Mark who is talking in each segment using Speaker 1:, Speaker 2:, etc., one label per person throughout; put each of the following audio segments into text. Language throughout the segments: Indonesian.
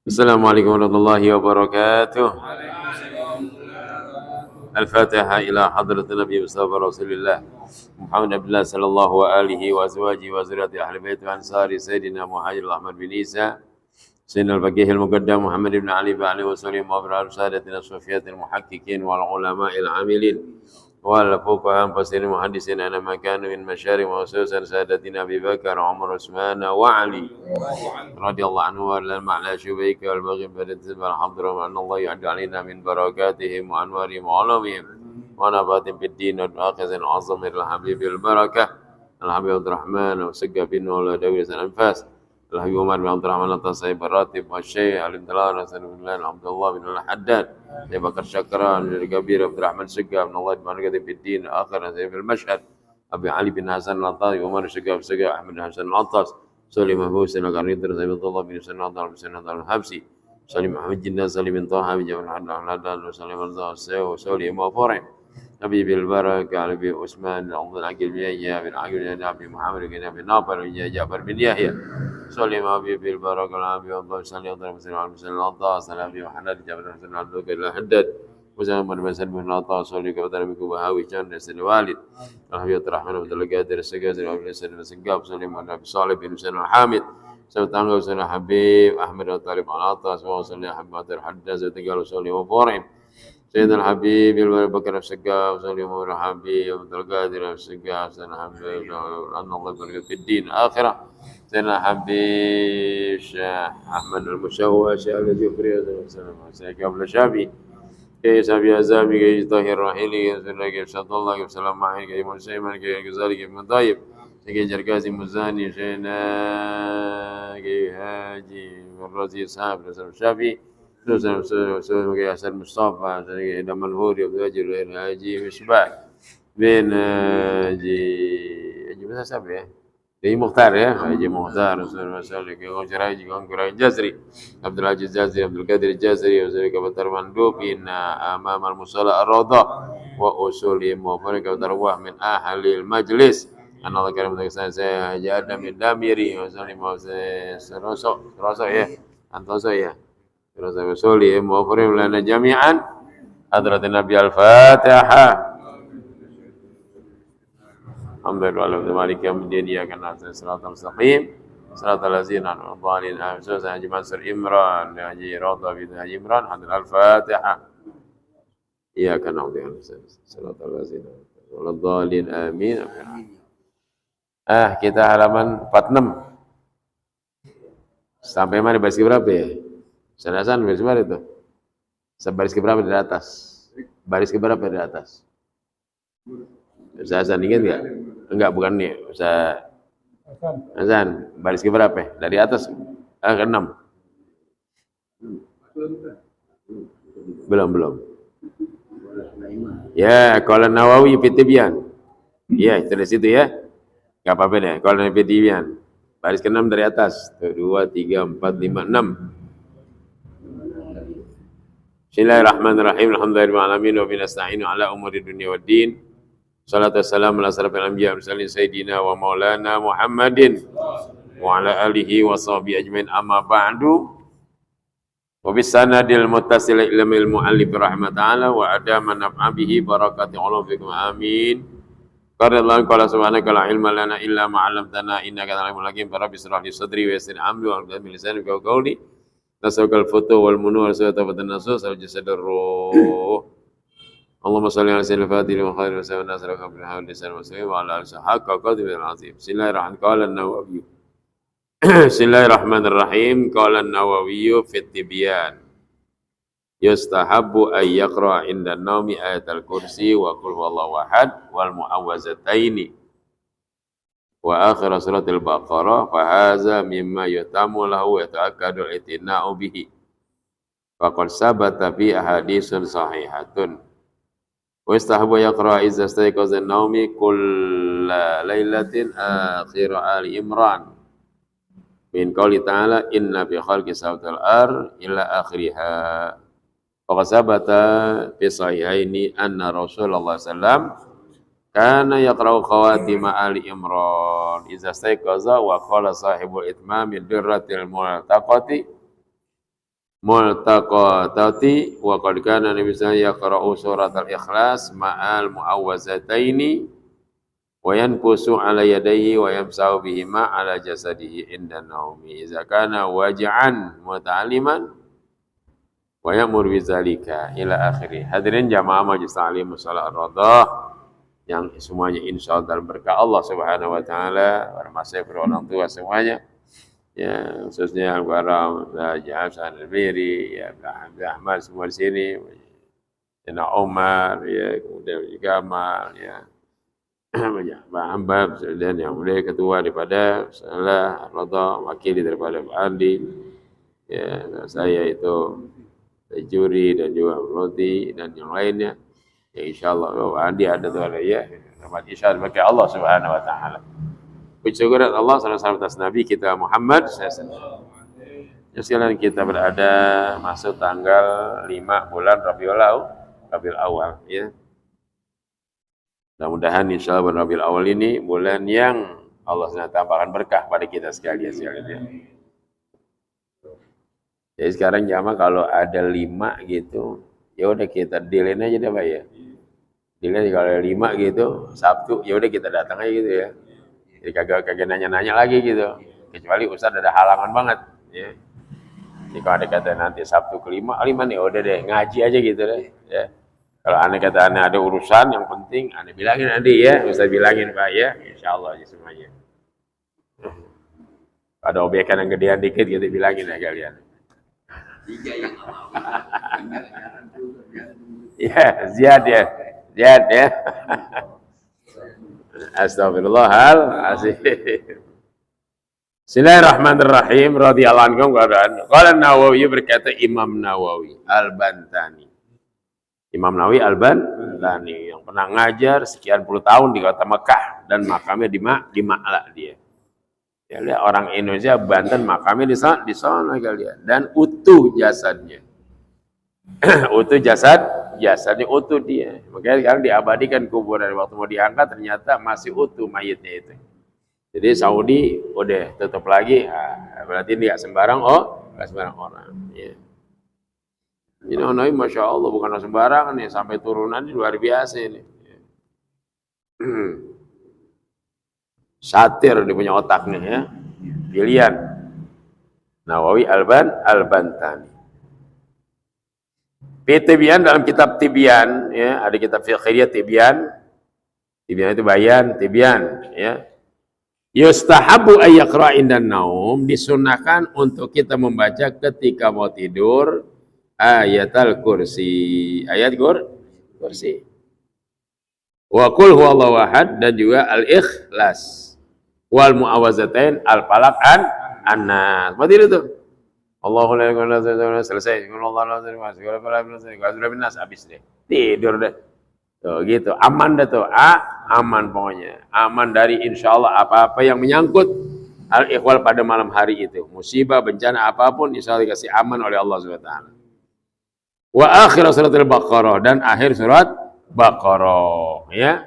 Speaker 1: Assalamualaikum warahmatullahi wabarakatuh. Al-Fatihah ila hadratin Nabi Mustafa Rasulullah Muhammad Abdullah sallallahu alihi wa azwajihi wa zurriyyati ahli baiti wa ansari Sayyidina Muhajir Ahmad bin Isa Sayyidina al-Faqih al-Muqaddam Muhammad ibn Ali bin Ali wa sallim wa abrar sadatina sufiyatil muhaqqiqin wal ulama'il amilin wal fuqaha fasirin muhaddisin ana makanu min masyari wa ususan sadatina Abi Bakar Umar Utsman wa Ali radhiyallahu anhu wa lana ma'la syubaika wal baghi bil tibal hadra wa anna Allah ya'du alaina min barakatihim wa anwarihim wa ulumihim wa nafatin fid din wa akhizan azam al habibil barakah al habib Abdurrahman wa sagga bin wala dawi anfas al habib Umar bin Abdurrahman al-Tasayib al-Ratib wa syekh al-Imdalan Rasulullah Abdullah bin al-Haddad Abu Bakar Syakran dari Kabir Abdurrahman Sagga bin Allah bin barakatih fid din akhir fil mashhad Abi Ali bin Hasan al-Atas Umar Sagga Ahmad Hasan al-Atas Salim Mahbub Sayyidina Qarnidir Sayyidullah bin Sunnah al-Sunnah al-Habsi Salim Ahmad Jinnah Salim bin Taha bin Jabal Haddad Salim al-Zasew Salim Mafore Nabi bil Barakah Nabi Utsman Abdul Aqil bin Yahya bin Aqil bin Nabi Muhammad bin Nabi Nafar bin Ja'far bin Yahya Salim Nabi bil Barakah Nabi Abdul Salim Abdul Muslim al-Atas Nabi Muhammad bin Jabal Haddad Haddad Muhammad bin Salim bin Atas Salim kepada Nabi Kubahawi Chan dan Walid Al-Habib Rahman Abdul Qadir Sagazir Abdul Salim Segab Salim Nabi Salih bin Husain al-Hamid Sahabat tangga Husain Habib Ahmad al-Talib al-Atas wa Salim Ahmad al-Haddaz Tegal Salim wa Farim Sayyidina al-Habib Abu Bakar Segab Salim al-Habib Abdul Qadir Segab Sayyidina Habib Allah berkat fid din akhirah Sayyidina Habib Syekh Ahmad al-Musyawwa Syekh al-Jufri Syekh Abdul Syafi كي سابي أزامي كي طاهر راحلي كي سرنا كي شاط الله كي سلام معين كي مرسيما كي غزالي كي مطايب كي جركازي مزاني شينا كي هاجي الرزي صاحب رسول الشافي رسول كي حسن مصطفى كي دم الهوري وبيجي هاجي مشبع بين هاجي بس سابي Jadi Mukhtar ya, Haji Mukhtar, Rasulullah ke Haji Haji Jazri, Abdul Aziz Jazri, Abdul Qadir Jazri, Rasul Kabatar Mandubin, Amam al-Musalla ar-Rawdah, wa usulim wa farika darwah min ahlil majlis. Anallah karim saya Haji Adam bin Damiri, Rasul mau Serosok ya, Antoso ya. Rasul wa farim lana jami'an. Hadrat Nabi Al-Fatihah. Alhamdulillah Maliki Yawmiddin Iyyaka na'budu wa iyyaka nasta'in Shiratal ladzina an'amta 'alaihim ghairil Haji Mansur Imran Haji Radha bin Haji Imran Hadir Al-Fatihah Iyyaka na'budu wa iyyaka nasta'in Shiratal ladzina waladdallin amin kita halaman 46 sampai mana baris keberapa ya? Sanasan baris keberapa itu? Baris keberapa dari atas? Baris keberapa dari atas? Ustaz Hasan ingat enggak? Enggak, bukan nih. Ustaz Hasan, baris ke berapa? Dari atas ke-6. Belum. Ya, qala Nawawi fi Tibyan. Ya, dari situ ya. Enggak apa-apa deh. Qala fi Tibyan. Baris ke-6 dari atas. 1 2 3 4 5 6. Bismillahirrahmanirrahim. Alhamdulillahirabbil alamin wa binasta'inu ala umuri dunya waddin. Salatu wassalamu ala asrafil anbiya wal mursalin sayyidina wa maulana Muhammadin wa ala alihi wa sahbihi ajmain amma ba'du wa bisanadil muttasil ilmil muallif rahmata'ala wa adama naf'a bihi barakati Allah fikum amin qaradallahu qala subhanaka la ilma lana illa ma 'allamtana innaka alimul hakim rabbi shrah li sadri wa yassir amri wa hlul 'uqdatam min lisani yafqahu qawli nas'aluka al-futuh wal munur wa sawata nasus al jasadur ruh Allahumma salli ala sayyidil fatih wa khairil wasallam nasra qabla hawl lisan muslim wa ala alihi haqqa qadri al-azim. Bismillahirrahmanirrahim. Qala an-Nawawi. Bismillahirrahmanirrahim. Qala an-Nawawi fi Tibyan. Yustahabbu ay yaqra 'inda an-nawmi ayatal kursi wa qul huwallahu ahad wal mu'awwazataini. Wa akhir suratil Baqarah fa hadza mimma yutamu lahu wa ta'akkadu al-itina'u bihi. Faqad sabata fi ahaditsun sahihatun. Wa istahabu yaqra iza stayqaza an-nawmi kulla lailatin akhir Ali Imran min qouli ta'ala inna fi khalqi samawati wal ardi ila akhiriha. Faqad sabata fi sahihaini anna Rasulullah sallam kana yaqra'u khawatima Ali Imran iza stayqaza wa qala sahibul itmam dirratil multaqati multaqatati wa qad kana nabi sallallahu yaqra'u surat al-ikhlas ma'al mu'awwazataini wa yanfusu ala yadayhi wa yamsahu bihima ala jasadihi inda naumi idza kana waj'an muta'alliman wa ya'mur bizalika ila akhirih. Hadirin jamaah majelis taklim musalla ar-radhah yang semuanya insyaallah dalam berkah Allah Subhanahu wa taala, para masyayikh, orang tua semuanya. Ya, khususnya para Hasan Al-Biri, ya Abdul Ahmad semua di sini, ya Omar, ya kemudian Gamal, ya Pak Hambab, dan yang mulia ketua daripada Salah Ar-Radha, wakil daripada Pak Andi, ya saya itu juri dan juga Roti dan yang lainnya. Ya insyaallah Pak Andi ada tuh ya, rahmat isyarat bagi Allah Subhanahu wa taala. Puji syukur Allah sallallahu atas Nabi kita Muhammad sallallahu. Sekalian kita berada masuk tanggal 5 bulan Rabiul Awal ya. Mudah-mudahan insyaallah bulan Rabiul Awal ini bulan yang Allah tampakkan berkah pada kita sekalian ya. Jadi sekarang jamaah kalau ada 5 gitu, ya udah kita dealin aja deh Pak ya. Dealin kalau ada 5 gitu, Sabtu ya udah kita datang aja gitu ya. Jadi kagak nanya-nanya lagi gitu. Kecuali Ustaz ada halangan banget. Ya. Jadi kalau ada kata nanti Sabtu ke-5 nih udah deh ngaji aja gitu deh. Ya. Kalau aneh kata aneh ada urusan yang penting, aneh bilangin nanti ya. Ustaz bilangin Pak ya. Insyaallah aja semuanya. Ada obyekan yang gedean dikit gitu bilangin ya kalian. Ya, Ziyad ya. Astagfirullahaladzim. Bismillahirrahmanirrahim. Radhiyallahu anhu qala Nawawi berkata Imam Nawawi Al-Bantani. Imam Nawawi Al-Bantani yang pernah ngajar sekian puluh tahun di kota Mekah dan makamnya di Ma'la dia. Ya lihat orang Indonesia Banten makamnya di sana kalian dan utuh jasadnya. Utuh jasadnya utuh dia. Makanya sekarang diabadikan kuburan waktu mau diangkat ternyata masih utuh mayitnya itu. Jadi Saudi udah tutup lagi, berarti dia sembarang orang. Ya. Ini Nabi Masya Allah bukan sembarangan nih, sampai turunan ini luar biasa ini. Satir dia punya otaknya ya. Pilihan. Nawawi Al-Bantani. Tibyan dalam kitab Tibyan ya, ada kitab fiqhiyah Tibyan. Tibyan itu bayan, Tibyan ya. Yustahabu ay yaqra indan naum, disunahkan untuk kita membaca ketika mau tidur ayatul kursi. Ayat kursi. Wa qul huwallahu ahad dan juga al-ikhlas. Wal mu'awazatain al-falaq an-nas. Berarti itu tuh. Allahu la ilaha illa selesai. Allahu la ilaha illa habis deh. Tidur deh. Tuh gitu. Aman dah tuh. Aman pokoknya. Aman dari insyaallah apa-apa yang menyangkut al-ikhwal pada malam hari itu. Musibah, bencana apapun insyaallah dikasih aman oleh Allah Subhanahu wa taala. Wa akhir surat al-Baqarah dan akhir surat Baqarah ya.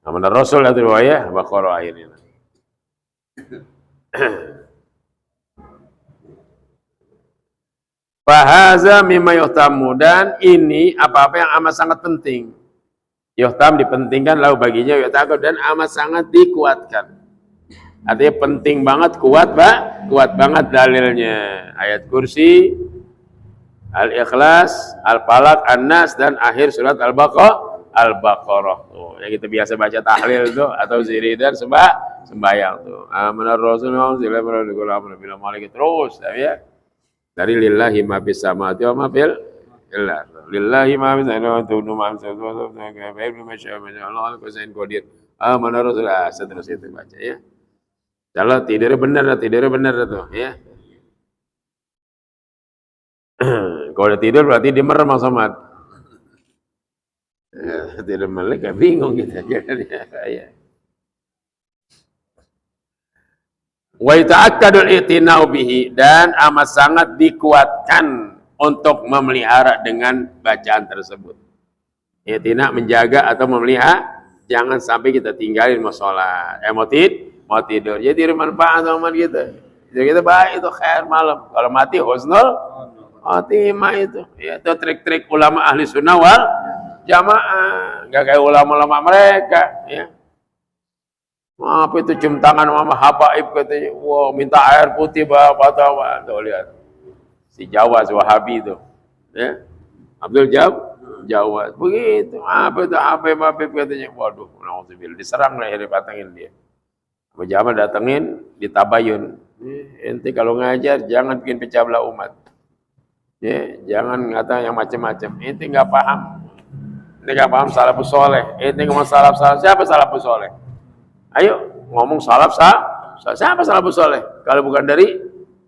Speaker 1: Aman Rasul itu ya Baqarah akhirnya. Fahaza mimma yuhtamu dan ini apa-apa yang amat sangat penting. Yuhtam dipentingkan lalu baginya yuhtamu dan amat sangat dikuatkan. Artinya penting banget, kuat banget dalilnya. Ayat kursi, Al-Ikhlas, Al-Falaq, An-Nas dan akhir surat Al-Baqarah. Tuh, yang kita biasa baca tahlil tuh atau zikir sembahyang tuh. Amanar Rasulullah sallallahu alaihi wasallam terus ya. Dari lillahi ma fis samawati wa ma fil ardh. Lillahi ma fis samawati wa ma fil ardh. Allah al-Qasain Qadir. Amana Rasulullah seterusnya itu baca ya. Kalau tidurnya benar tuh ya. Kalau udah tidur berarti dia merem Mas Somad. Tidur melek bingung kita ya. Wa ta'akkadul i'tina'u bihi dan amat sangat dikuatkan untuk memelihara dengan bacaan tersebut. I'tina' menjaga atau memelihara, jangan sampai kita tinggalin mau sholat. Mau tidur. Jadi manfaat sama kita. Jadi kita baik itu khair malam. Kalau mati husnul Khotimah itu. Ya, itu trik-trik ulama ahli sunnah wal jamaah. Enggak kayak ulama-ulama mereka, ya. Apa itu cium tangan sama habaib katanya. Wow, minta air putih Bapak tahu. Tuh lihat. Si Jawa, si Wahabi itu. Ya. Abdul Jawa. Begitu. Apa itu habaib katanya. Waduh, nauzubillah, diserang lah, patangin dia. Abu Jamal datengin, ditabayun. Ente kalau ngajar jangan bikin pecah belah umat. Ya, jangan ngata yang macam-macam. Ente enggak paham. Ente enggak paham salafus saleh. Ente ngomong salaf. Siapa salafus saleh? Ayo ngomong salaf siapa salafus saleh? Kalau bukan dari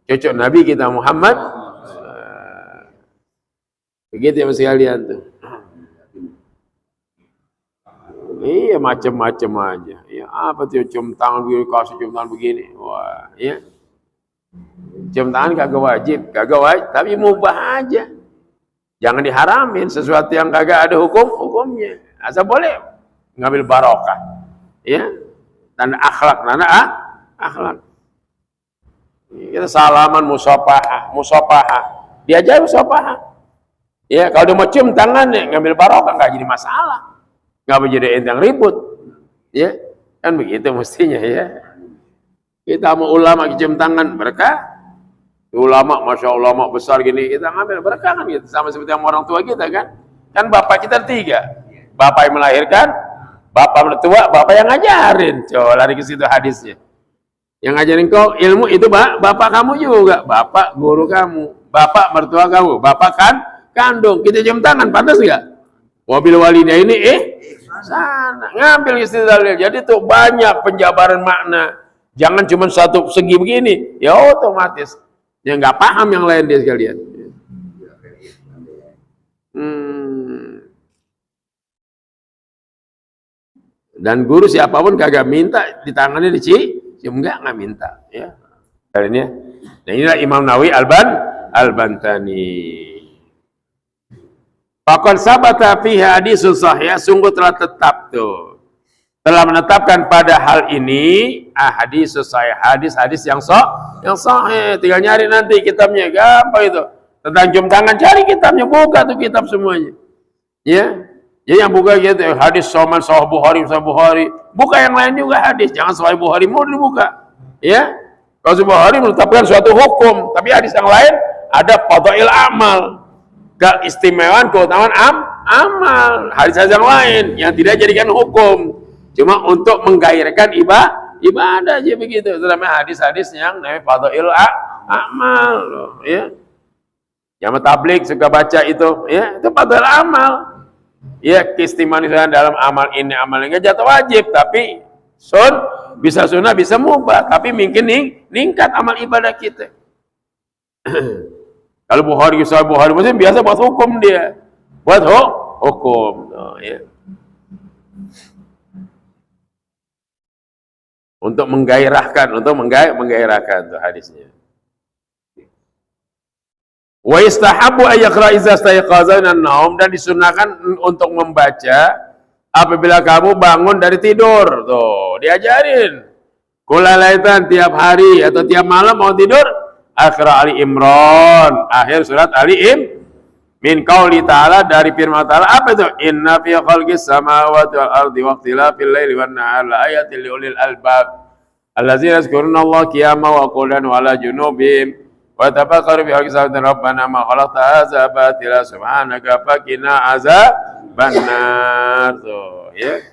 Speaker 1: cucu Nabi kita Muhammad. Begitu ya masih kalian tuh. Iya macam-macam aja. Ya apa tuh cium tangan begini, kasih cium tangan begini. Wah, ya. Cium tangan kagak wajib, tapi mubah aja. Jangan diharamin sesuatu yang kagak ada hukumnya. Asal boleh ngambil barokah. Ya. Dan akhlak, akhlak. Kita salaman musafahah. Diajar musafahah. Ya, kalau dia mau cium tangannya, ngambil barokah nggak jadi masalah. Nggak menjadi enteng ribut. Ya, kan begitu mestinya ya. Kita mau ulama cium tangan, berkah. Ulama, masya Allah, ulama besar gini, kita ngambil berkah kan gitu. Sama seperti yang orang tua kita kan. Kan bapak kita 3. Bapak yang melahirkan, bapak mertua, bapak yang ngajarin. Coba lari ke situ hadisnya. Yang ngajarin kau ilmu itu bapak kamu juga, bapak guru kamu, bapak mertua kamu, bapak kan kandung. Kita cium tangan, pantas enggak? Wabil walinya ini sana ngambil istidlalnya. Jadi tuh banyak penjabaran makna. Jangan cuma satu segi begini, ya otomatis. Ya nggak paham yang lain dia sekalian. Dan guru siapapun kagak minta di tangannya dicium, nggak minta ya. Kalian ya. Nah inilah Imam Nawawi Al-Bantani. Faqad sabata fiha hadisun sahih, sungguh telah tetap tuh. Telah menetapkan pada hal ini hadis sahih, hadis yang sahih. Tinggal nyari nanti kitabnya, gampang itu. Tentang cium tangan, cari kitabnya, buka tuh kitab semuanya. Ya. Jadi yang buka gitu, hadis Sahih Bukhari, buka yang lain juga hadis, jangan Sahih Bukhari mau dibuka. Ya. Kalau Sahih Bukhari menetapkan suatu hukum, tapi hadis yang lain ada fadail amal. Keistimewaan, keutamaan amal. Hadis yang lain yang tidak jadikan hukum. Cuma untuk menggairahkan ibadah aja begitu. Itu namanya hadis-hadis yang namanya fadail amal loh, ya. Yang tabligh suka baca itu, ya, itu fadail amal. Ya, keistimewaan dalam amal ini, amal enggak jatuh wajib, tapi bisa sunnah, bisa mubah, tapi mungkin ningkat amal ibadah kita. Kalau Bukhari Muslim biasa buat hukum dia. Buat hukum, ya. Untuk menggairahkan tuh hadisnya. Wa istahabu ay yaqra idza istayqaza minan naum, dan disunahkan untuk membaca apabila kamu bangun dari tidur. Tuh, diajarin. Kulalaitan tiap hari atau tiap malam mau tidur, Akhra Ali Imran, akhir surat Ali min qauli ta'ala, dari firman ta'ala apa itu? Inna fi khalqis samawati wal ardi wa ikhtilafil laili wan nahari la ayatin liulil albab allazina yazkuruna Allah qiyaman wa qu'udan wa ala junubihim wa tafakkaru fi khalqis samawati rabbana ma khalaqta hadza batila subhanaka faqina azabannar. Tuh, ya.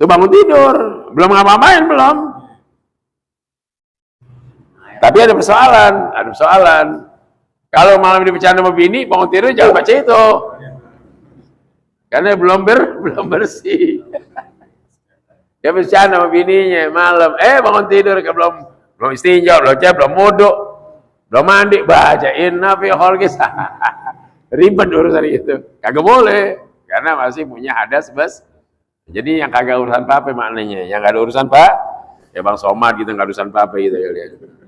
Speaker 1: Itu bangun tidur, belum ngapa-ngapain belum. Tapi ada persoalan. Kalau malam dibicarain sama bini, bangun tidur jangan baca itu. Karena belum bersih. Dia bercanda sama bininya malam, bangun tidur, belum istinja, belum wudu, belum mandi, baca inna fi khalqis. Ribet urusan itu. Kagak boleh, karena masih punya hadas bas. Jadi yang kagak urusan apa maknanya? Yang enggak ada urusan Pak, ya Bang Somad gitu, enggak ada urusan apa gitu ya lihat.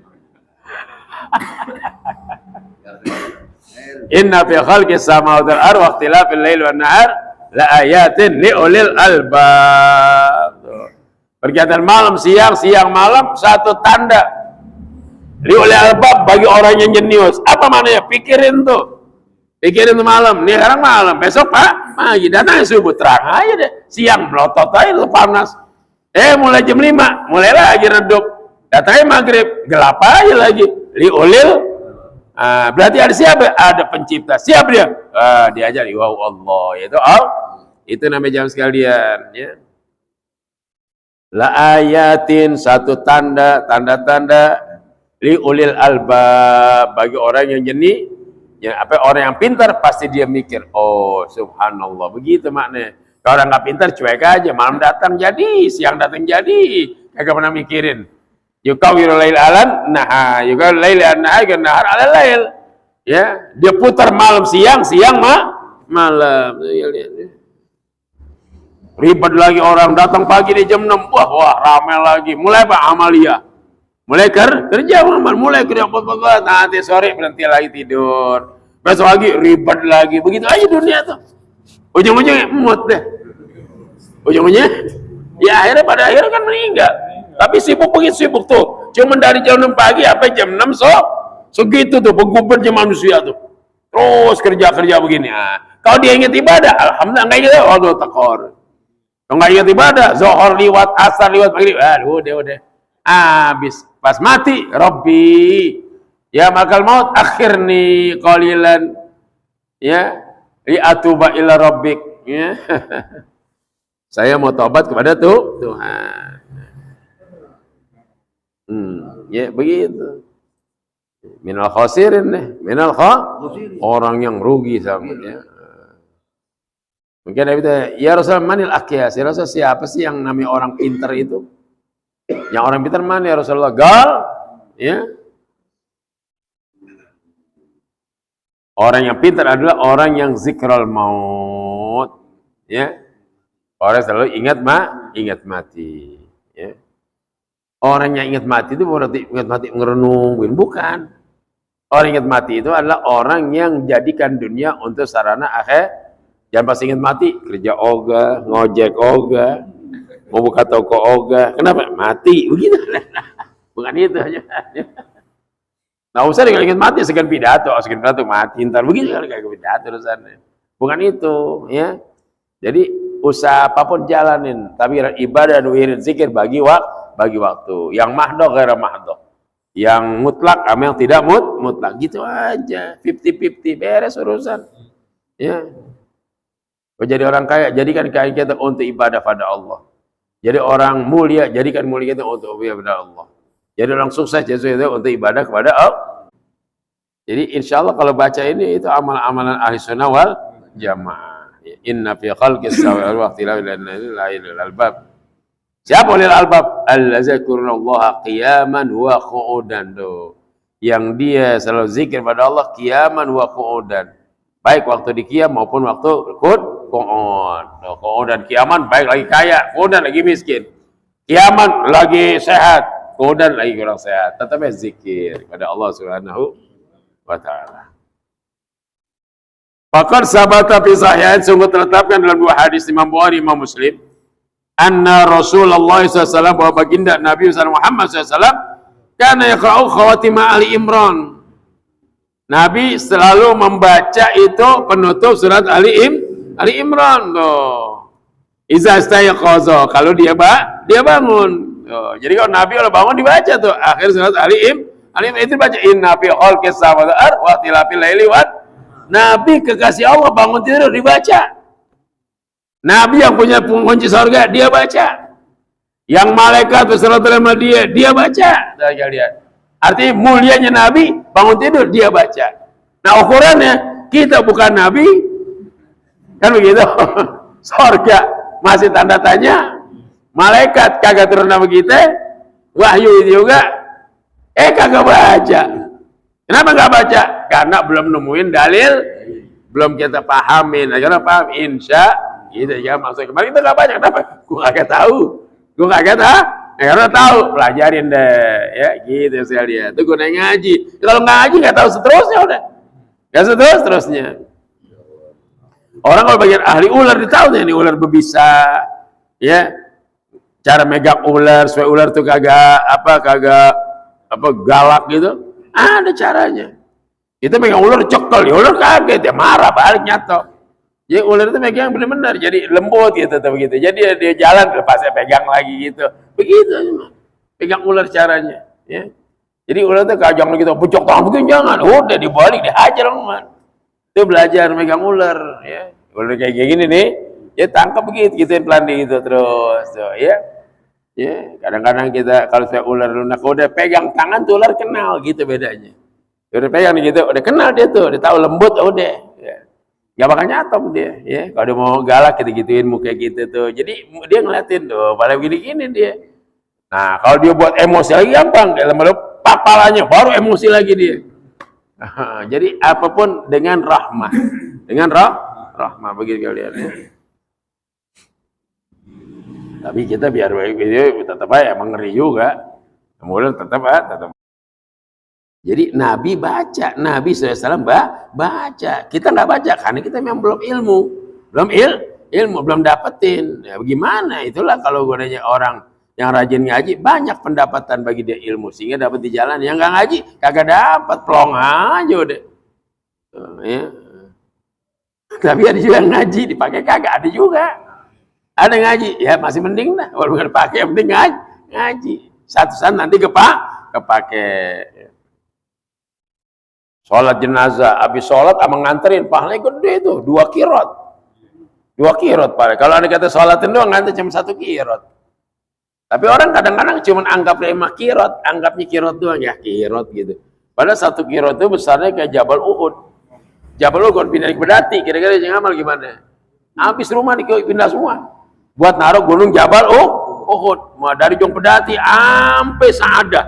Speaker 1: Inna fi khalqis samawati wal ardi wa ikhtilafil laili wan nahar la ayatin liulil albab. Pergantian malam siang malam satu tanda Li ulil albab, bagi orang yang jenius. Apa maknanya? Pikirin tuh malam. Nih sekarang malam, besok pagi. Datang subuh terang aja deh. Siang melotot aja lu panas. Mulai jam 5, mulai lagi redup. Datangnya maghrib, gelap aja lagi. Li ulil. Berarti ada siapa? Ada pencipta. Siapa dia? Diajar. Wow Allah. Itu namanya jam sekalian. Ya. La ayatin, satu tanda li ulil albab, bagi orang yang jeni, orang yang pintar pasti dia mikir. Oh subhanallah, begitu maknanya. Kalau orang nggak pintar cuek aja, malam datang jadi, siang datang jadi, kagak pernah mikirin. Yukawiru lail alan nahar, yukawiru lail nahar nahar ala lail. Ya, dia putar malam siang malam. Ribet lagi orang datang pagi di jam 6, wah ramai lagi. Mulai amalia, mulai kerja mulai kerja, nanti sore berhenti lagi tidur, besok lagi ribet lagi, begitu aja dunia tuh. Ujung-ujungnya emut deh. Ujung-ujungnya ya pada akhirnya kan meninggal. Tapi sibuk tuh. Cuma dari jam 6 pagi sampai jam 6 segitu tuh penggubernya manusia tuh. Terus kerja begini. Kalau dia ingat ibadah, alhamdulillah. Enggak ingat, waduh tekor. Kalau enggak ingat ibadah, zuhur liwat, asar liwat, maghrib, udah. Habis. Pas mati, Rabbi, ya makal maut, akhirni qalilan, ya, li'atuba ila rabbik, ya. Saya mau tobat kepada Tuhan. Ya begitu. Minal khosirin deh, orang yang rugi samanya. Mungkin ada kita, ya Rasulullah manil akyas, ya Rasulullah siapa sih yang namanya orang pintar itu? Yang orang pintar mana ya Rasulullah? Gal, ya. Orang yang pintar adalah orang yang zikrul maut, ya. Orang selalu ingat mati, ya. Orang yang ingat mati itu berarti ingat mati ngerenungin, bukan. Orang ingat mati itu adalah orang yang jadikan dunia untuk sarana akhir. Jangan pas ingat mati, kerja ogah, ngojek ogah, mau buka toko ogah. Kenapa? Mati, begitu. Bukan itu aja. Nah usah kalau ingat mati, segan pidato mati, ntar begitu kalau kayak pidato urusannya. Bukan itu, ya. Jadi usaha apapun jalanin, tapi ibadah dan wirid zikir bagi waktu. Yang mahdoh gara mahdoh. Yang mutlak sama yang tidak mutlak. Gitu aja. 50-50 beres urusan. Ya. Jadi orang kaya, jadikan kaya kita untuk ibadah pada Allah. Jadi orang mulia, jadikan mulia kita untuk ibadah pada Allah. Jadi orang sukses, jadi itu untuk ibadah kepada Allah. Jadi insya Allah kalau baca ini, itu amalan-amalan ahli sunnah wal jamaah. Inna fi khalqis samawati wal ardi lil albab. Siapa ulil albab? Allazikurullaha qiyaman wa qu'udan. Yang dia selalu zikir pada Allah qiyaman wa qu'udan. Baik waktu di qiyam maupun waktu qu'ud dan qiyaman, baik lagi kaya, qu'udan lagi miskin. Qiyaman lagi sehat, qu'udan lagi kurang sehat. Tetap zikir pada Allah Subhanahu wa taala. Faqad sabata fi sahihain, sungguh terletapkan dalam dua hadis Imam Bukhari Imam Muslim, anna Rasulullah SAW, bahwa baginda Nabi Muhammad SAW kana yaqra'u khawatima Ali Imran. Nabi selalu membaca itu penutup surat Ali Imran tuh. Iza stayaqaza, kalau dia bangun. Tuh. Jadi kalau Nabi kalau bangun dibaca tuh akhir surat Ali Imran itu baca inna fi khalqis samawati wal ardi wa ikhtilafil laili wan. Nabi kekasih Allah bangun tidur dibaca. Nabi yang punya kunci surga dia baca. Yang malaikat berserta sama dia baca. Kita lihat. Artinya mulianya Nabi bangun tidur dia baca. Nah ukurannya kita bukan Nabi, kan begitu? Surga masih tanda tanya. Malaikat kagak turun sama kita, wahyu juga, kagak baca. Kenapa nggak baca? Karena belum nemuin dalil, belum kita pahamin. Karena paham, insya gitu ya maksudnya. Kemarin kita nggak baca, kenapa? Gue kagak tahu. Karena tahu, pelajarin deh, ya gitu saya lihat. Itu gunanya ngaji. Kalau nggak ngaji nggak tahu seterusnya udah, nggak seterusnya. Orang kalau bagian ahli ular ditahu nih ular berbisa, ya cara megang ular supaya ular tuh kagak galak gitu, ada caranya. Kita megang ular cekel, ya ular kaget, ya marah, balik nyatok. Jadi ular itu megang benar-benar, jadi lembut gitu, begitu. Jadi dia jalan, lepasnya pegang lagi gitu. Begitu aja, pegang ular caranya. Ya. Jadi ular itu jangan gitu, pucuk tangan begini jangan. Udah dibalik, dihajar man. Itu belajar megang ular. Ya. Ular kayak gini nih, ya tangkap begitu, gituin pelan gitu terus, tuh, ya. Ya, kadang-kadang kita kalau saya ular lunak, udah pegang tangan tuh ular kenal gitu bedanya. Udah pegang gitu, udah kenal dia tuh, udah tahu lembut, udah. Ya. Gak bakal nyatok dia, ya. Kalau dia mau galak gitu-gituin muka gitu tuh. Jadi dia ngeliatin tuh, pada gini-gini dia. Nah, kalau dia buat emosi lagi gampang, kayak lembaran papalanya baru emosi lagi dia. Jadi apapun dengan rahmah, dengan rahmah begitu kalian. Ya. Tapi kita biar baik tetap aja emang ngeri juga. Kemudian tetap. Jadi Nabi baca, Nabi SAW baca. Kita nggak baca karena kita memang belum ilmu, belum dapetin. Ya bagaimana? Itulah kalau gunanya orang yang rajin ngaji banyak pendapatan bagi dia ilmu sehingga dapat di jalan. Yang nggak ngaji kagak dapat, plong aja udah. Ya. Tapi ada juga yang ngaji dipakai kagak, ada juga. Ada ngaji, ya masih mending lah. Walaupun nggak dipakai, yang penting ngaji. Satu saat nanti kepake. Sholat jenazah, habis sholat sama nganterin, pahalanya gede tuh, 2 kirot. 2 kirot pahalanya. Kalau ada kata sholatin doang, nganter cuma 1 kirot. Tapi orang kadang-kadang cuma anggap 5 kirot, anggapnya kirot doang, ya kirot gitu. Padahal 1 kirot itu besarnya kayak Jabal Uhud. Jabal Uhud pindah ke Bedati, kira-kira yang amal gimana? Habis rumah dipindah semua. Buat naruh gunung Jabal Uhud. Dari Jong Pedati sampai Saadah.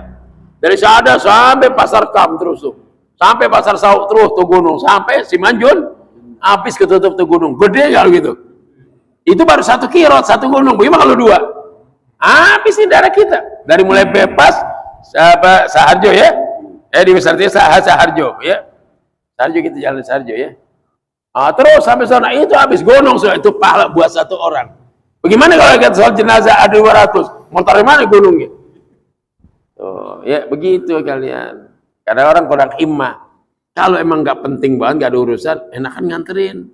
Speaker 1: Dari Saadah sampai Pasar Kam terus tuh. Sampai Pasar Sauk terus tuh gunung, sampai Simanjun habis ketutup tuh gunung, gede kalau gitu. Itu baru 1 kirot, 1 gunung. Bagaimana kalau 2? Habis nih darah kita. Dari mulai bebas Saharjo ya, di Besarnya Saharjo ya, Saharjo kita jalan Saharjo ya. Terus sampai sana itu habis gunung, itu pahala buat 1 orang. Bagaimana kalau kita soal jenazah ada 200, mau taruh mana gunungnya? Tuh, ya begitu kalian. Kadang orang kurang himmah. Kalau emang nggak penting banget, nggak ada urusan, enakan nganterin.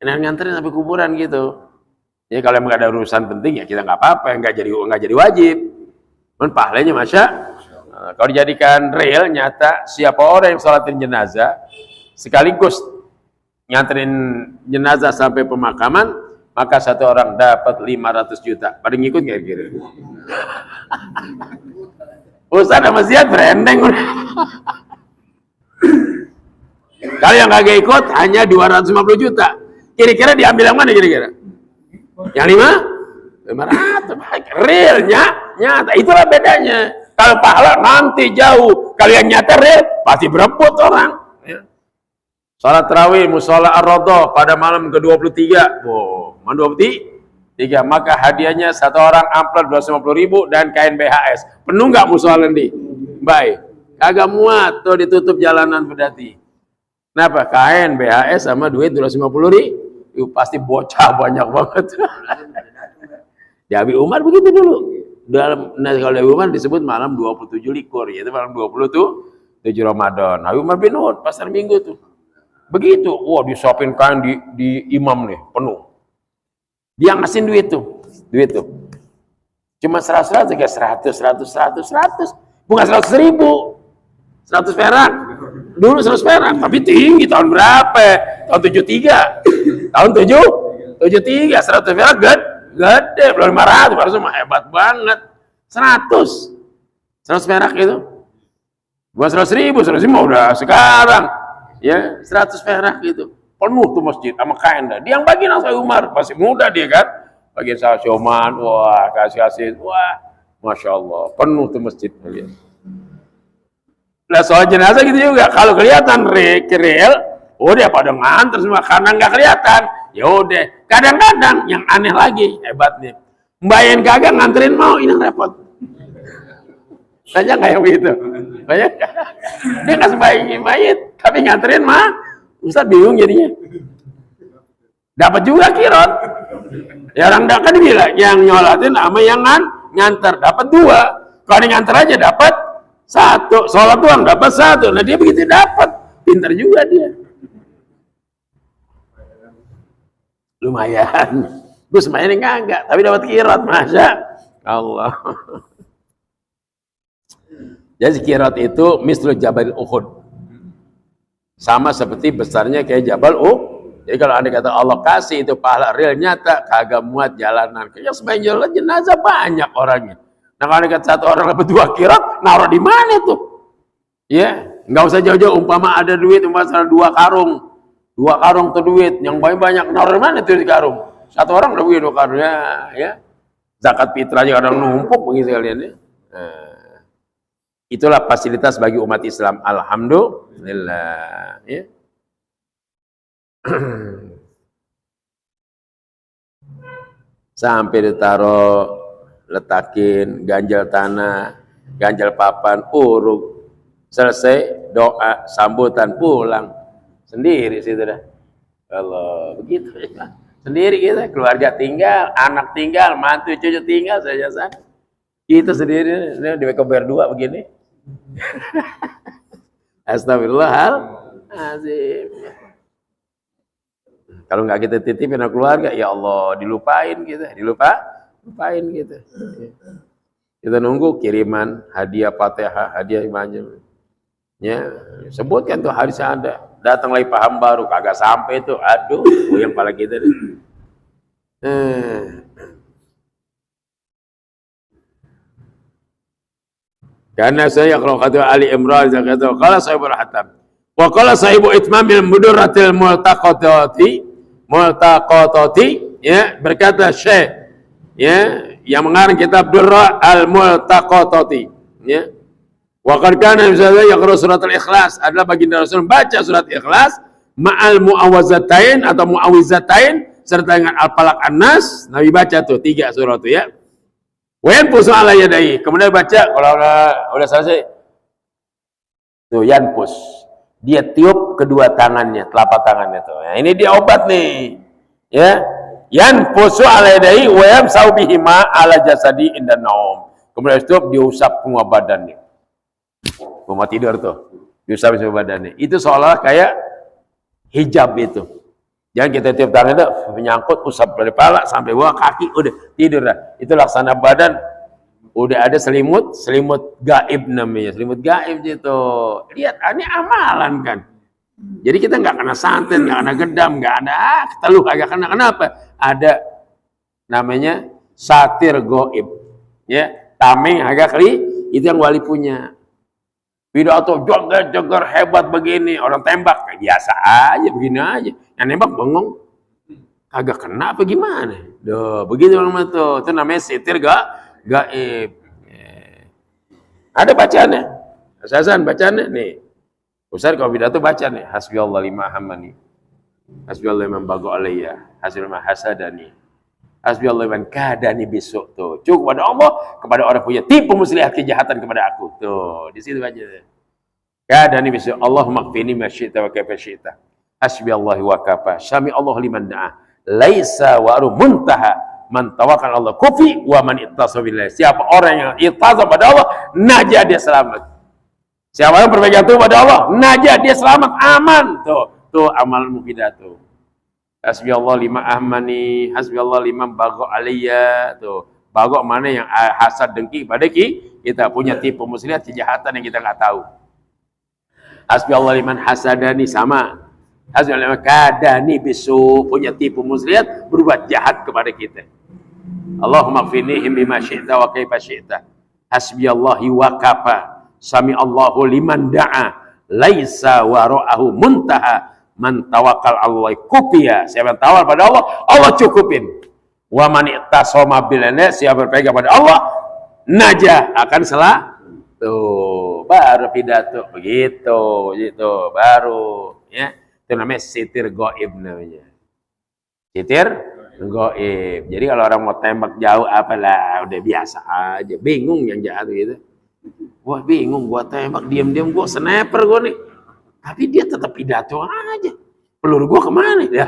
Speaker 1: Enakan nganterin sampai kuburan gitu. Ya kalau emang nggak ada urusan penting ya kita nggak apa-apa, nggak jadi wajib. Men pahalanya kalau dijadikan real nyata, siapa orang yang sholatin jenazah sekaligus nganterin jenazah sampai pemakaman, maka 1 orang dapat 500 juta. Pada ngikut nggak kira? Ustaz sama Ziad berendeng udah. Kalau yang kagak ikut hanya 250 juta. Kira-kira diambil yang mana kira-kira? Yang 500. Realnya nyata. Itulah bedanya. Kalau pahala nanti jauh. Kalau yang nyata real pasti berebut orang. Salat tarawih musola ar-Raudhah pada malam ke-23. Malam 23. Maka hadiahnya 1 orang amplop 250.000 dan kain BHS. Penuh nggak musola nanti? Baik. Kagak muat tuh ditutup jalanan Pedati. Kenapa? Kain BHS sama duit 250.000. Pasti bocah banyak banget. Di Abi Umar begitu dulu. Kalau Abi Umar disebut malam 27 likur, yaitu malam 20 tuh 7 Ramadan. Abi Umar bin Ud pasar Minggu tuh. Begitu. Wah, disuapin kain di imam nih, penuh. Dia ngasihin duit tuh. Cuma 100, bukan 100.000. 100 perak. Dulu 100 perak, tapi tinggi tahun berapa? Tahun 73. Tahun 73, 100 perak gede, belum 500, baru semua hebat banget. 100 perak itu. Bukan 100.000 udah sekarang. Ya, 100 perak gitu. Penuh tuh masjid sama kain dah. Dia yang bagi nasi Umar, masih muda dia kan. Bagi saya Sioman, wah kasih, wah, masya Allah, penuh tuh masjid kalian. Nah soal jenazah gitu juga, kalau kelihatan real, udah pada nganter semua karena nggak kelihatan. Ya udah, kadang-kadang yang aneh lagi hebatnya, mbayan kagak nganterin mau, ini repot. Saja nggak yang begitu, banyak. Dia nggak sembahyangin mayit, tapi nganterin mah. Ustaz bingung jadinya. Dapat juga kirot. Ya orang kan bilang yang nyolatin sama yang nganter dapat 2. Kalau yang nganter aja dapat Satu, sholat doang dapat satu. Nah dia begitu dapat, pintar juga dia. Lumayan. Gue semuanya enggak, tapi dapat kirat, masya Allah. Jadi kirat itu mislu Jabal Uhud. Sama seperti besarnya kayak Jabal Uhud. Jadi kalau anda kata Allah kasih itu pahala real nyata, kagak muat jalanan. Kayak sebagian jalan jenazah banyak orangnya. Nah kalau anda kata satu orang dapat 2 kirat, naruh di mana tuh? Ya, nggak usah jauh-jauh. Umpama ada duit, umpama 2 karung, 2 karung tuh duit, yang banyak naruh di mana tuh di karung? Satu orang udah punya 2 karung ya. Zakat fitrah aja kadang numpuk begitu kalian ya. Nah, itulah fasilitas bagi umat Islam. Alhamdulillah. Ya. Sampai ditaruh, letakin, ganjal tanah, ganjal papan, uruk, selesai doa, sambutan, pulang sendiri situ dah. Kalau begitu ya. Sendiri kita, keluarga tinggal, anak tinggal, mantu cucu tinggal saja san. Kita sendiri di WKBR 2 begini. Astagfirullahaladzim. Kalau nggak kita titipin ke keluarga, ya Allah dilupain kita, lupain kita. Kita nunggu kiriman hadiah Fatihah, hadiah macam. Ya, sebutkan tuh hari ada. Datang lagi paham baru, kagak sampai tuh. Aduh, yang pala kita deh. Karena saya kalau kata Ali Imran, saya kata kalau saya berhatam. Wa qala sahibu itmamil mudurratil multaqatati ya berkata Syekh ya yang mengarang kitab Durra al-Multaqatati ya wa qad kana misalnya yaqra surat al-Ikhlas adalah baginda Rasul baca surat Ikhlas ma'al muawwazatain atau muawizatain serta dengan al-Falaq an-Nas. Nabi baca tuh 3 surat itu ya. Wa yanfusu ala yadayhi, kemudian baca kalau udah selesai tuh yanfus, dia tiup kedua tangannya, telapak tangannya tuh. Nah, ini dia obat nih. Ya. Yanfusu ala yadayhi wa yamsau bihima ala jasadi inda naum. Kemudian itu diusap semua badannya. Mau tidur tuh. Diusap semua badannya. Itu seolah kayak hijab itu. Jangan kita tiup tangan itu menyangkut usap dari kepala sampai bawah kaki udah tidur dah. Itu laksana badan udah ada selimut gaib namanya. Selimut gaib itu. Lihat, ini amalan kan. Jadi kita nggak kena santet, nggak kena gedam, nggak ada keteluh agak kena. Kenapa? Ada namanya satir gaib. Ya, tameng agak kali itu yang wali punya. Pidato joger hebat begini, orang tembak biasa aja begini aja. Yang nembak bengong, kagak kena apa gimana? Duh, begitu orang itu namanya sitir gaib. Ada bacaannya, asasan bacaannya nih. Ustaz kalau pidato baca nih, hasbiyallah lima hamani, hasbiyallah liman bago alayya, hasbiyallah hasadani, hasbiyallah liman kadani besok tuh. Cukup kepada Allah, kepada orang punya tipu muslihat kejahatan kepada aku tuh. Di situ aja. Kadani besok, Allahumma qfini ma syi'ta wa kaifa syi'ta. Hasbiyallahi wa kafa. Syami Allah liman da'a. Laisa wa'ru muntaha man tawakkal Allah kufi wa man ittasa billah. Siapa orang yang ittasa pada Allah, najah dia selamat. Siapa yang berpegang teguh pada Allah, najah dia selamat, aman. Tuh amal mufidah tuh. Hasbiyallah lima ahmani, hasbiyallah liman bago alayya. Tuh, bago mana yang hasad dengki pada kita punya tipu muslihat kejahatan yang kita nggak tahu. Hasbiyallah liman hasadani sama. Hasbiyallah liman kadani bisu, punya tipu muslihat berbuat jahat kepada kita. Allahumma qfinihim bima syi'ta wa kaifa syi'ta. Hasbiyallahi wa kafa. Sami Allahu liman da'a. Laisa wara'ahu muntaha. Man tawakal Allah kufiya. Siapa yang tawal pada Allah, Allah cukupin. Wa man i'tasama billah, siapa berpegang pada Allah, najah akan salah. Tuh, baru pidato begitu, baru ya. Itu namanya sitir gaib namanya. Sitir gaib. Jadi kalau orang mau tembak jauh apalah udah biasa aja. Bingung yang jahat gitu. Wah bingung, gua tembak diam-diam, gua sniper gua nih. Tapi dia tetap pidato aja. Peluru gua kemana? Gitu.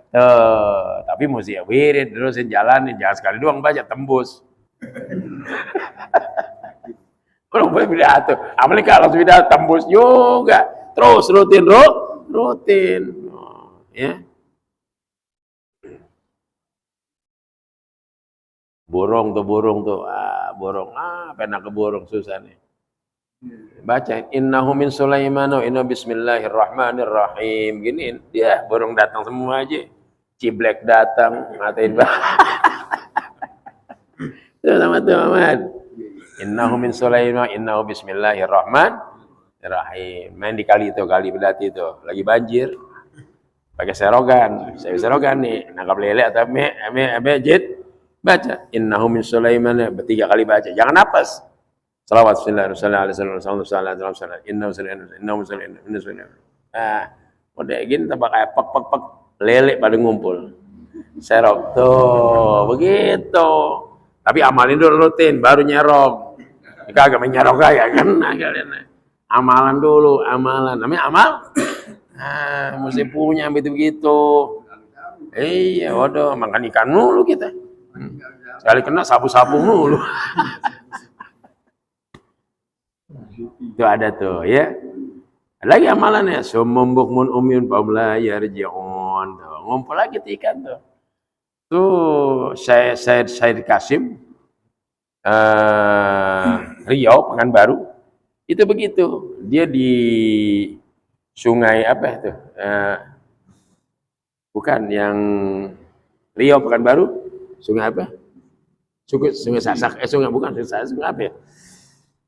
Speaker 1: Tuh, tapi mesti wirid terusin jalanin, jangan sekali doang baca tembus. Orang boleh pidato. Apalagi kalau pidato tembus juga. Terus rutin. Oh, ya. Borong tuh. Borong. Pernah ke borong susah nih. Baca innahu min Sulaiman wa inna bismillahirrahmanirrahim. Giniin dia borong datang semua aja. Ciblek datang ngatain Tuh sama tuh Ahmad. Innahu min Sulaiman innahu bismillahirrahmanirrahim. Main di kali Belati itu. Lagi banjir. Pakai serogan. Saya serogan nih. Nangkap lele atau jid. Baca innahu min Sulaiman 3 kali baca. Jangan napas. Salawat udah gini tambah kayak pek lele pada ngumpul. Serok tuh, begitu. Tapi amalin dulu rutin, baru nyerok. Kagak menyerok kayak kan kalian. Amalan dulu, namanya amal. Mesti punya begitu. Iya, waduh, makan ikan mulu kita. Sekali kena sabu-sabu mulu. Itu ada tuh ya. Lagi amalannya summum bukmun umyun faum la yarji'un. Ngumpul lagi tuh ikan tuh. Tuh Said Kasim Riau Pekanbaru itu begitu. Dia di sungai apa itu? Bukan yang Riau Pekanbaru, sungai apa? Sungai Sasak, sungai bukan sungai apa ya?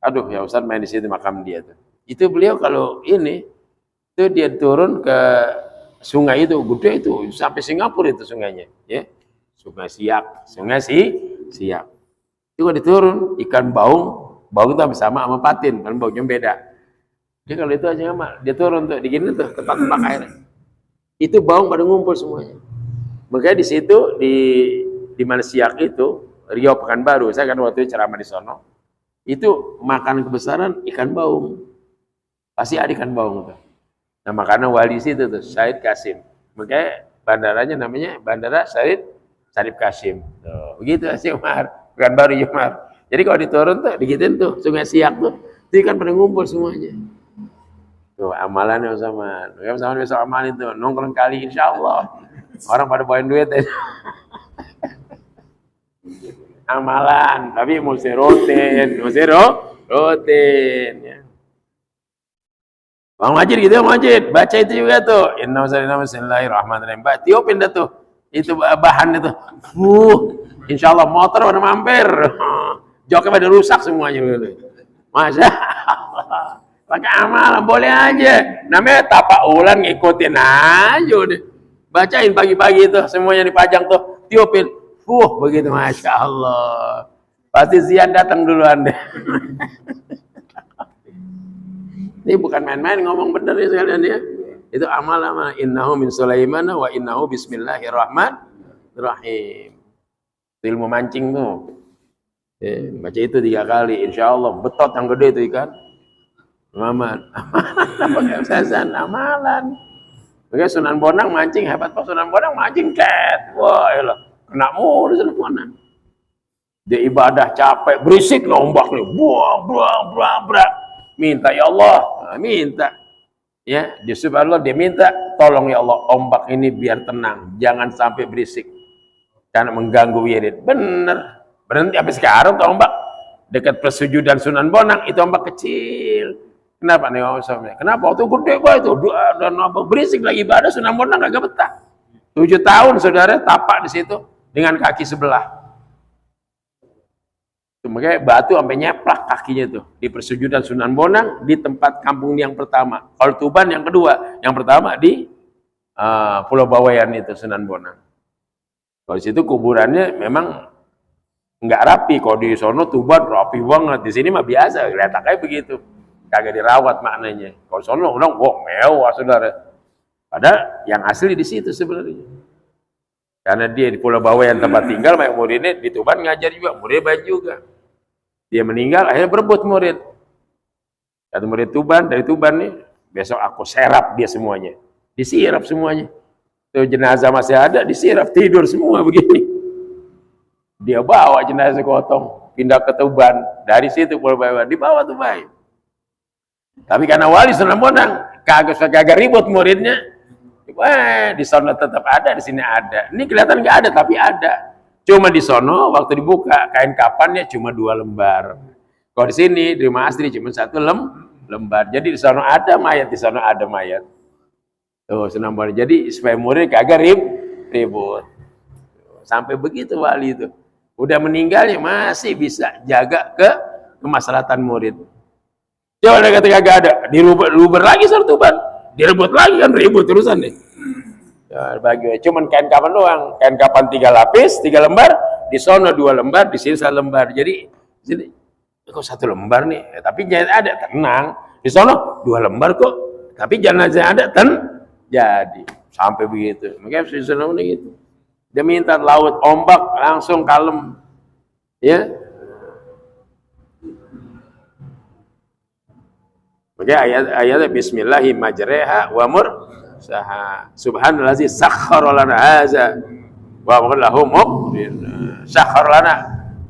Speaker 1: Aduh, ya Ustaz main di situ makam dia tuh. Itu beliau kalau ini tuh dia turun ke sungai itu gede itu sampai Singapura itu sungainya, ya. Sungai Siak. Itu kalau diturun ikan baung itu sama patin, kan baunya beda. Dia kalau itu aja nggak, dia turun tuh, digini tuh tempat airnya. Itu baung pada ngumpul semuanya. Makanya di situ di mana Siak itu Riau Pekanbaru, saya kan waktu itu ceramah di sono. Itu makanan kebesaran ikan baung. Pasti ada ikan baung tuh. Nah, makanan wali situ tuh Said Kasim. Makanya bandaranya namanya Bandara Said Kasim. Tuh, begitu sih Umar. Pekanbaru Umar. Jadi kalau diturun tuh digituin tuh Sungai Siak tuh, itu ikan pada ngumpul semuanya. Tuh amalannya sama. Sama besok amalin tuh nongkrong kali insyaallah. Orang pada bawain duit ya. Amalan, tapi mesti rutin ya. Bang Majid gitu ya Majid, baca itu juga tuh. Bismillahirrahmanirrahim. Tiupin dah tuh. Itu bahan itu. Insyaallah motor pada mampir. Joknya pada rusak semuanya. Masya Allah. Pakai amalan boleh aja. Namanya tapak ulan ngikutin aja deh. Bacain pagi-pagi itu semuanya dipajang tuh. Tiupin. Begitu Masya Allah. Pasti Zian datang duluan deh. Ini bukan main-main, ngomong bener ya sekalian ya. Itu amal innahu min Sulaiman wa innahu bismillahirrahmanirrahim. Ilmu mancing tuh. Baca itu 3 kali, insya Allah betot yang gede itu ikan. Muhammad. Amalan. Makanya Sunan Bonang mancing hebat Pak. Sunan Bonang mancing cat. Wah, elah. Kena mulu Sunan Bonang. Dia ibadah capek, berisik ombak nih. Brak. Minta ya Allah, minta. Ya, justru Allah dia minta, tolong ya Allah ombak ini biar tenang, jangan sampai berisik. Karena mengganggu wirid. Bener. Berhenti sampai sekarang tuh ombak dekat persujudan Sunan Bonang itu ombak kecil. Kenapa nih Om? Kenapa? Waktu gede banget itu dan ombak berisik lagi ibadah Sunan Bonang agak betah. 7 tahun saudara tapak di situ dengan kaki sebelah. Makanya batu sampai nyeplak kakinya tuh di persujudan Sunan Bonang di tempat kampung yang pertama. Kalau Tuban yang kedua, yang pertama di Pulau Bawean itu Sunan Bonang. Kalau di situ kuburannya memang nggak rapi. Kalau di sono Tuban rapi banget. Di sini mah biasa, letak kayak begitu. Kagak dirawat maknanya. Kalau sono udah mewah saudara. Padahal yang asli di situ sebenarnya. Karena dia di Pulau Bawean tempat tinggal, muridnya di Tuban ngajar juga, muridnya baik juga. Dia meninggal, akhirnya berebut murid. Kata murid Tuban, dari Tuban nih, besok aku serap dia semuanya. Disirap semuanya. Tuh jenazah masih ada, disirap, tidur semua begini. Dia bawa jenazah gotong. pindah ke Tuban. Dari situ Pulau Bayan dibawa tuh baik. Tapi karena wali Sunan Bonang kagak ribut muridnya. Di sono tetap ada, di sini ada. Ini kelihatan nggak ada, tapi ada. Cuma di sono waktu dibuka kain kafannya cuma 2 lembar. Kalau di sini di rumah Asri cuma 1 lembar. Jadi di sono ada mayat, di sono ada mayat. Tuh Sunan Bonang. Jadi supaya murid kagak ribut. Sampai begitu wali itu. Udah meninggalnya masih bisa jaga kemaslahatan murid. Coba ada kata kagak ada, dirubah lagi Tuban, direbut lagi kan ribut terusan nih. Ya, bagi cuman kain kapan doang, kain kapan 3 lapis, 3 lembar, di sono 2 lembar, di sini 1 lembar. Jadi kok 1 lembar nih, ya, tapi jangan ada tenang. Di sono 2 lembar kok, tapi jangan ada jadi sampai begitu. Makanya Sunan gitu. Dia minta laut ombak langsung kalem, ya. Makanya ayat Bismillahi majreha wa mursaha. Subhanallazi sakhkhara lana hadza wa ma lahu muqrin. Sakhkhara lana,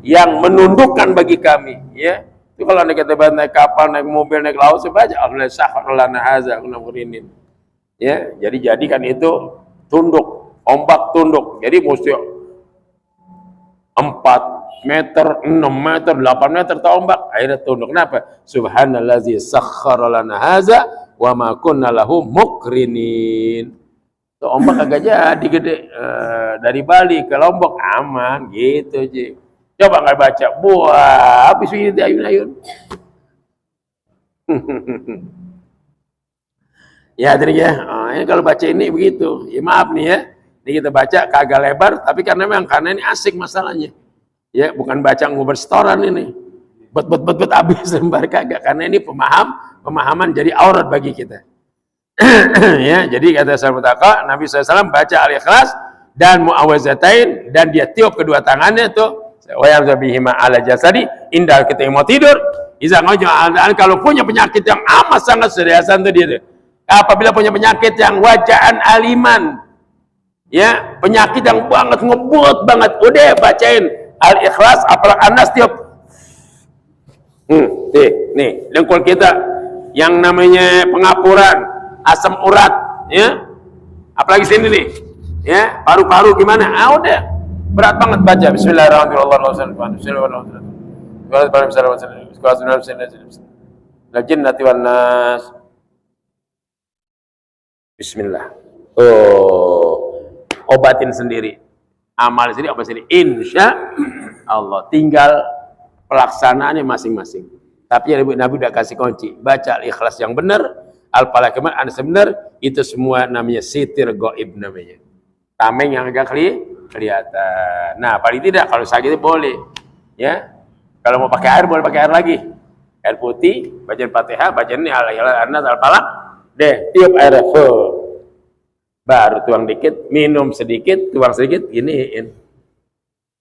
Speaker 1: yang menundukkan bagi kami, ya. Itu kalau naik naik kapal, naik mobil, naik laut sebaca Allah sakhkhara lana hadza wa muqrinin. Ya, jadi jadikan itu tunduk, ombak tunduk. Jadi mesti 4 meter, 6 meter, 8 meter ombak, akhirnya tunduk. Kenapa? Subhanallazi sakhkhara lana hadza wa ma kunna lahu muqrinin. Tuh ombak agak jadi gede, dari Bali ke Lombok aman gitu aja. Coba nggak baca, buah habis ini ayun-ayun. Ya jadi ya, ini kalau baca ini begitu. Ya maaf nih ya, ini kita baca kagak lebar, tapi karena ini asik masalahnya. Ya, bukan baca nguber setoran ini. Bet habis lembar kagak, karena ini pemahaman jadi aurat bagi kita. Ya, jadi kata sahabat Nabi SAW baca Al-Ikhlas dan Mu'awwizatain, dan dia tiup kedua tangannya tuh wayam zabihima ala jasadi indah kita mau tidur. Kalau punya penyakit yang amat sangat serius tuh dia tuh. Apabila punya penyakit yang wajaan aliman, ya, penyakit yang banget ngebut banget, udah bacain Al-Ikhlas, apalagi Anas tiup. Nih, dengkul kita yang namanya pengapuran, asam urat, ya. Apalagi sini nih, ya, paru-paru gimana? Udah berat banget baca. Bismillahirrahmanirrahim. Bismillah. Obatin sendiri. Amal sendiri, apa sendiri? Insya Allah. Tinggal pelaksanaannya masing-masing. Tapi Nabi udah kasih kunci. Baca Al-Ikhlas yang benar, Al-Falaq yang benar, itu semua namanya sitir gaib namanya. Tameng yang agak kelihatan. Nah, paling tidak kalau sakit boleh. Ya. Kalau mau pakai air, boleh pakai air lagi. Air putih, bacaan Fatihah, bacaan ini Al-Falaq, deh, tiup air full. Baru tuang dikit, minum sedikit, tuang sedikit, giniin.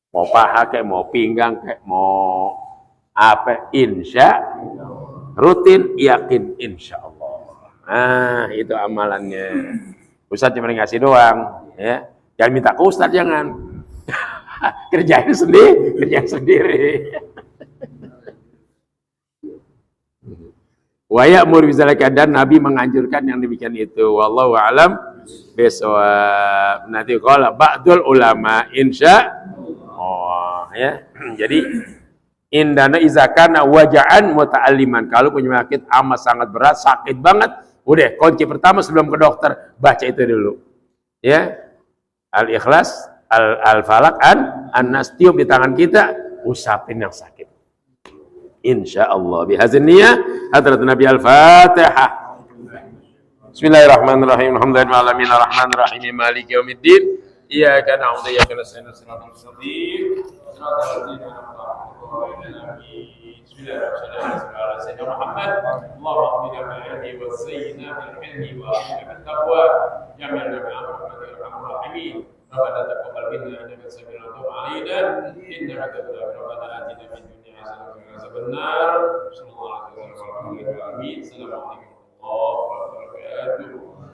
Speaker 1: Mau paha kayak, mau pinggang kayak, mau apa, insya rutin, yakin, insya Allah. Nah, itu amalannya. Ustadz cuma ngasih doang, ya. Jangan minta ke Ustadz, jangan. Kerjain sendiri. Wa ya'mur bizalika, dan Nabi menganjurkan yang demikian itu. Wallahu a'lam bisawab. Nanti qala ba'dul ulama insya ya. Jadi indana izakana waja'an muta'alliman, kalau punya penyakit amat sangat berat, sakit banget, udah kunci pertama sebelum ke dokter baca itu dulu. Ya. Al-Ikhlas, Al-Falaq, An-Nas, tiup di tangan kita, usapin yang sakit. Insyaallah bihadzal niyah hadrat Nabi. Al-Fatihah. Bismillahirrahmanirrahim. Alhamdulillahil alamin arrahmanirrahim maliki yaumiddin. Iyyaka na'budu wa iyyaka nasta'in ihdinas siratal mustaqim. Bismillahirrahmanirrahim. Muhammad Allahumma bi'ilmi wa sayyidina bil ilmi wa bil taqwa jamilna bi rahmatir rahimin. Rabbana taqabbal minna innaka antas samiul alim innaka antal rabbana atina fid dunya hasanatan benar. Assalamualaikum warahmatullahi wabarakatuh.